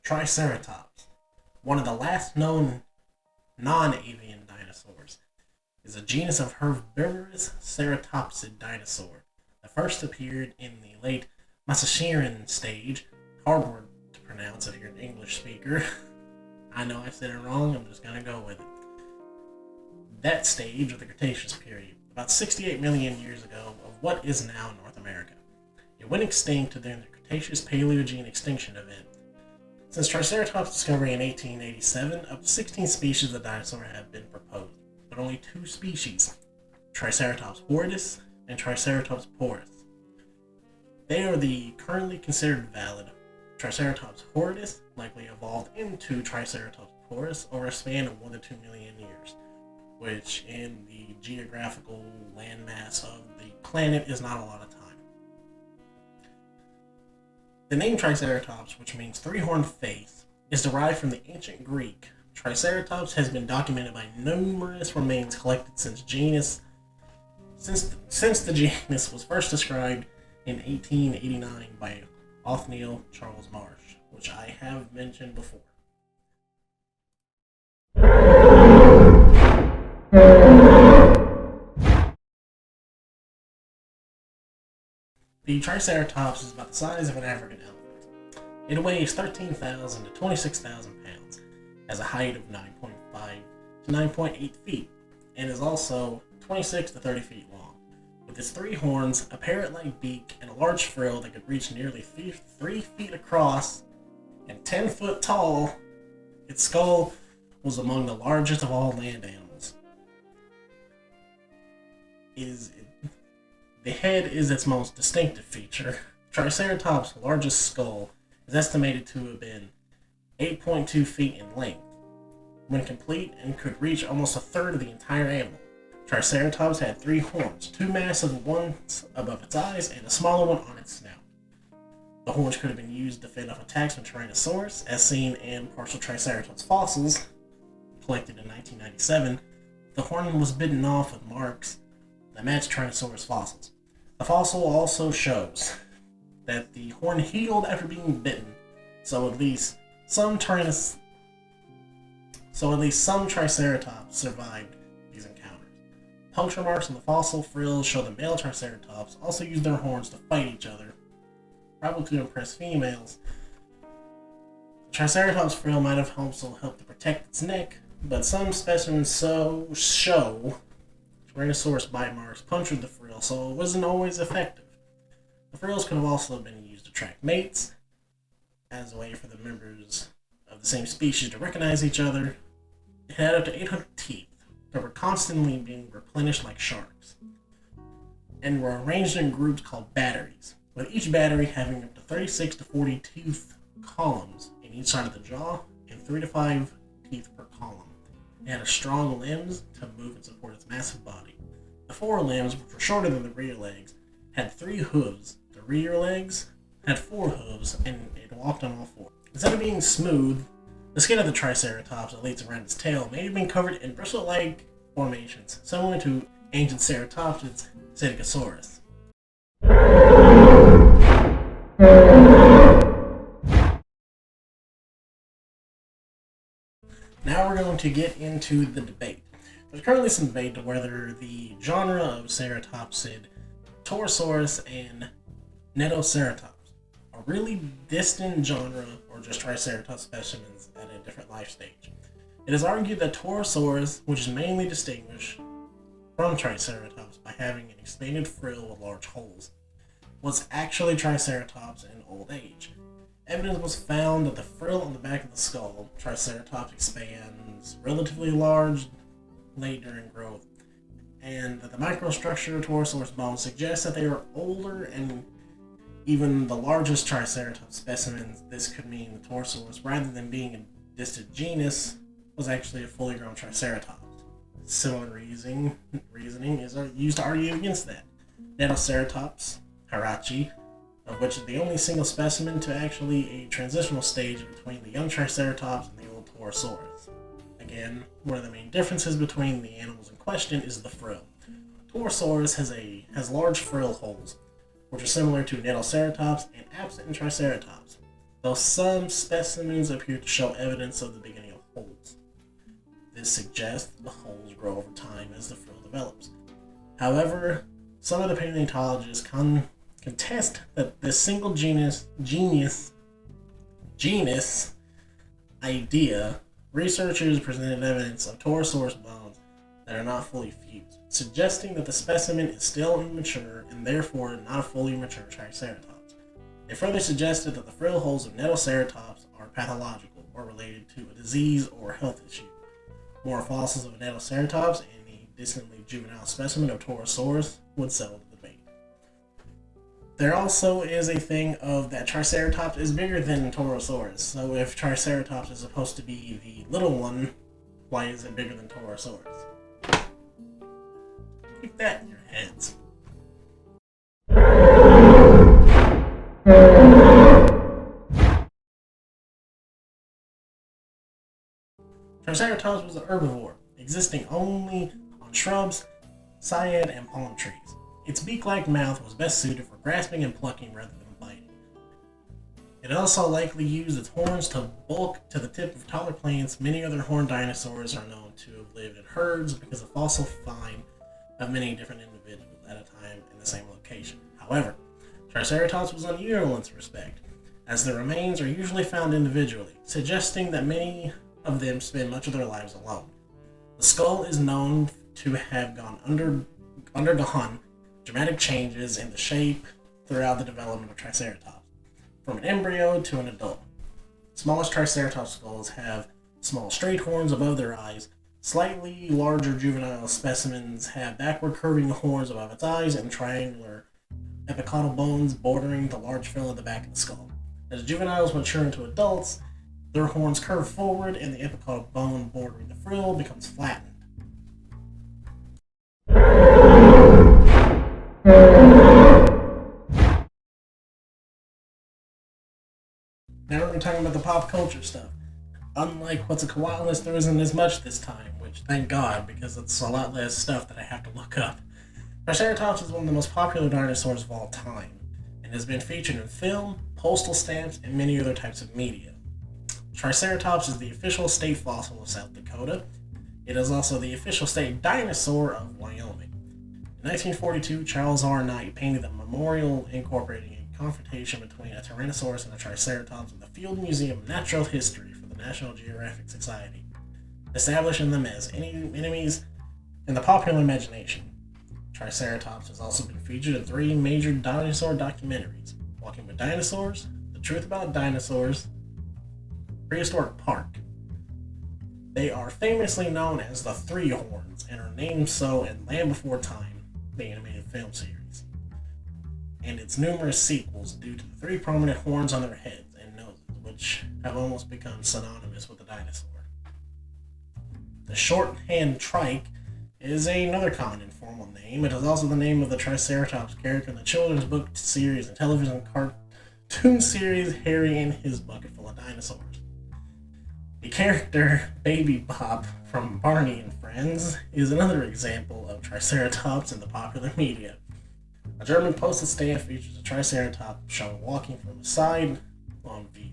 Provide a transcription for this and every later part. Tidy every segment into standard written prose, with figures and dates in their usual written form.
Triceratops, one of the last known non-avian dinosaurs, is a genus of herbivorous ceratopsid dinosaur that first appeared in the late Massacheran stage. Hard word to pronounce if you're an English speaker. I know I said it wrong, I'm just gonna go with it. That stage of the Cretaceous period, about 68 million years ago, of what is now North America. It went extinct during the Cretaceous Paleogene extinction event. Since Triceratops' discovery in 1887, up to 16 species of dinosaur have been proposed, but only 2 species, Triceratops horridus and Triceratops porus. They are the currently considered valid. Triceratops horridus likely evolved into Triceratops porus over a span of 1 to 2 million years, which in the geographical landmass of the planet is not a lot of time. The name Triceratops, which means three-horned face, is derived from the ancient Greek. Triceratops has been documented by numerous remains collected since the genus was first described in 1889 by Othniel Charles Marsh, which I have mentioned before. The Triceratops is about the size of an African elephant. It weighs 13,000 to 26,000 pounds, has a height of 9.5 to 9.8 feet, and is also 26 to 30 feet long. With its 3 horns, a parrot-like beak, and a large frill that could reach nearly 3 feet across and 10 foot tall, its skull was among the largest of all land animals. The head is its most distinctive feature. Triceratops' largest skull is estimated to have been 8.2 feet in length when complete and could reach almost a third of the entire animal. Triceratops had 3 horns, 2 massive ones above its eyes and a smaller one on its snout. The horns could have been used to fend off attacks from Tyrannosaurus, as seen in partial Triceratops fossils collected in 1997. The horn was bitten off with marks that matched Tyrannosaurus fossils. The fossil also shows that the horn healed after being bitten, so at least some Triceratops survived these encounters. Puncture marks on the fossil frills show the male Triceratops also used their horns to fight each other, probably to impress females. The Triceratops frill might have also helped to protect its neck, but some specimens show Tyrannosaurus bite marks punctured the frill, so it wasn't always effective. The frills could have also been used to attract mates, as a way for the members of the same species to recognize each other. It had up to 800 teeth that were constantly being replenished like sharks, and were arranged in groups called batteries, with each battery having up to 36 to 40 tooth columns in each side of the jaw and 3 to 5 teeth per column. It had strong limbs to move and support its massive body. The forelimbs, which were shorter than the rear legs, had 3 hooves. The rear legs had 4 hooves, and it walked on all 4. Instead of being smooth, the skin of the Triceratops that leads around its tail may have been covered in bristle-like formations, similar to ancient ceratopsids, Psittacosaurus. Now we're going to get into the debate. There's currently some debate to whether the genre of ceratopsid, Torosaurus and Netoceratops, are really distant genre or just Triceratops specimens at a different life stage. It is argued that Torosaurus, which is mainly distinguished from Triceratops by having an expanded frill with large holes, was actually Triceratops in old age. Evidence was found that the frill on the back of the skull, Triceratops, expands relatively large late during growth, and that the microstructure of Torosaurus bones suggests that they are older, and even the largest Triceratops specimens, this could mean the Torosaurus, rather than being a distant genus, was actually a fully grown Triceratops. Similar reasoning is used to argue against that. Netoceratops, Hirachi, of which is the only single specimen to actually a transitional stage between the young Triceratops and the old Torosaurus. Again, one of the main differences between the animals in question is the frill. Torosaurus has large frill holes, which are similar to Nanoceratops and absent in Triceratops, though some specimens appear to show evidence of the beginning of holes. This suggests the holes grow over time as the frill develops. However, some of the paleontologists contest that this single genus idea. Researchers presented evidence of Torosaurus bones that are not fully fused, suggesting that the specimen is still immature and therefore not a fully mature Triceratops. They further suggested that the frill holes of Nanoceratops are pathological or related to a disease or health issue. More fossils of Nanoceratops and the distantly juvenile specimen of Torosaurus would settle the debate. There also is a thing of that Triceratops is bigger than Torosaurus. So if Triceratops is supposed to be the little one, why is it bigger than Torosaurus? Keep that in your heads. Triceratops was an herbivore, existing only on shrubs, cycad, and palm trees. Its beak-like mouth was best suited for grasping and plucking rather than biting. It also likely used its horns to bulk to the tip of taller plants. Many other horned dinosaurs are known to have lived in herds because of fossil find of many different individuals at a time in the same location. However, Triceratops was unusual in this respect, as the remains are usually found individually, suggesting that many of them spend much of their lives alone. The skull is known to have undergone dramatic changes in the shape throughout the development of Triceratops, from an embryo to an adult. Smallest Triceratops skulls have small straight horns above their eyes. Slightly larger juvenile specimens have backward curving horns above its eyes and triangular apical bones bordering the large frill at the back of the skull. As juveniles mature into adults, their horns curve forward and the apical bone bordering the frill becomes flattened. Now we're talking about the pop culture stuff. Unlike Quetzalcoatlus, there isn't as much this time, which thank God, because it's a lot less stuff that I have to look up. Triceratops is one of the most popular dinosaurs of all time, and has been featured in film, postal stamps, and many other types of media. Triceratops is the official state fossil of South Dakota. It is also the official state dinosaur of Wyoming. In 1942, Charles R. Knight painted a memorial incorporating a confrontation between a Tyrannosaurus and a Triceratops in the Field Museum of Natural History for the National Geographic Society, establishing them as enemies in the popular imagination. Triceratops has also been featured in 3 major dinosaur documentaries: Walking with Dinosaurs, The Truth About Dinosaurs, Prehistoric Park. They are famously known as the Three Horns and are named so in Land Before Time, the animated film series, and its numerous sequels due to the 3 prominent horns on their heads and noses, which have almost become synonymous with the dinosaur. The shorthand trike is another common informal name. It is also the name of the Triceratops character in the children's book series and television cartoon series Harry and His Bucket Full of Dinosaurs. The character Baby Bop from Barney and Friends is another example of Triceratops in the popular media. A German postal stamp features a Triceratops shown walking from a side on view.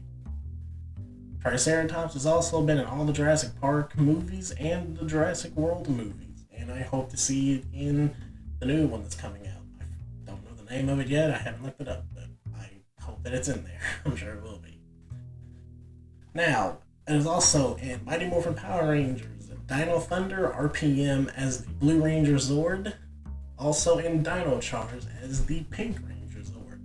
Triceratops has also been in all the Jurassic Park movies and the Jurassic World movies, and I hope to see it in the new one that's coming out. I don't know the name of it yet, I haven't looked it up, but I hope that it's in there. I'm sure it will be. Now, it is also in Mighty Morphin Power Rangers, Dino Thunder RPM as the Blue Ranger Zord, also in Dino Charge as the Pink Ranger Zord.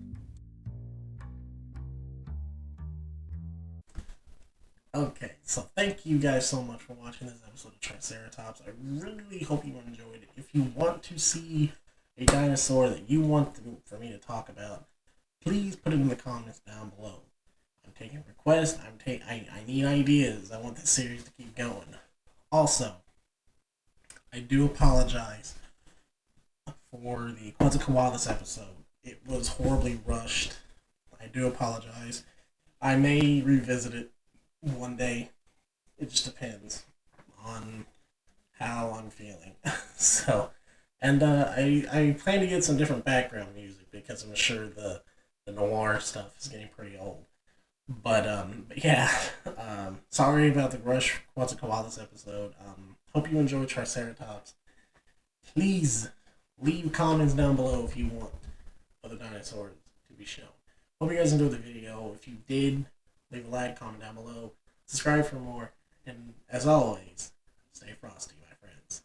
Okay, so thank you guys so much for watching this episode of Triceratops. I really hope you enjoyed it. If you want to see a dinosaur that you want for me to talk about, please put it in the comments down below. I'm taking requests. I need ideas. I want this series to keep going. Also, I do apologize for the Quetzalcoatlus episode. It was horribly rushed. I do apologize. I may revisit it one day. It just depends on how I'm feeling. So, And I plan to get some different background music because I'm sure the noir stuff is getting pretty old. But yeah, sorry about the Rush What's a Koalas episode. Hope you enjoyed Triceratops. Please leave comments down below if you want other dinosaurs to be shown. Hope you guys enjoyed the video. If you did, leave a like, comment down below, subscribe for more, and as always, stay frosty, my friends.